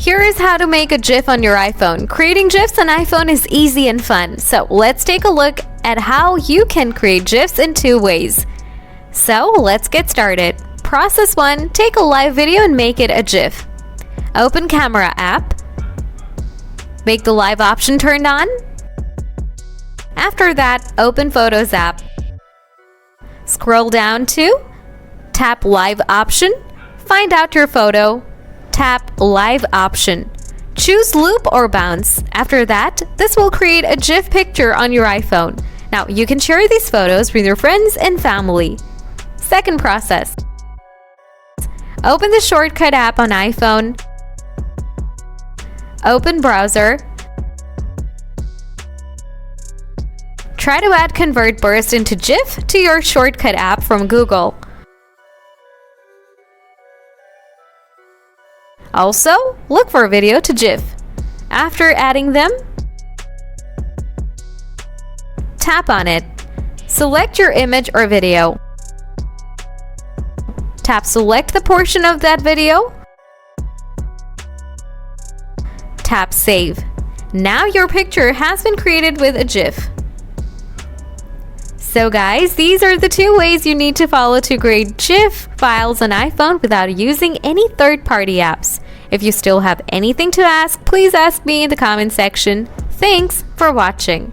Here is how to make a GIF on your iPhone. Creating GIFs on iPhone is easy and fun. So let's take a look at how you can create GIFs in 2 ways. So let's get started. Process 1. Take a live video and make it a GIF. Open Camera app. Make the live option turned on. After that, open Photos app. Scroll down to tap Live option. Find out your photo. Tap Live option. Choose Loop or Bounce. After that, this will create a GIF picture on your iPhone. Now, you can share these photos with your friends and family. Second process. Open the Shortcut app on iPhone. Open Browser. Try to add Convert Burst into GIF to your Shortcut app from Google. Also, look for video to GIF. After adding them, tap on it. Select your image or video. Tap Select the portion of that video. Tap Save. Now your picture has been created with a GIF. So guys, these are the 2 ways you need to follow to create GIF files on iPhone without using any third-party apps. If you still have anything to ask, please ask me in the comment section. Thanks for watching.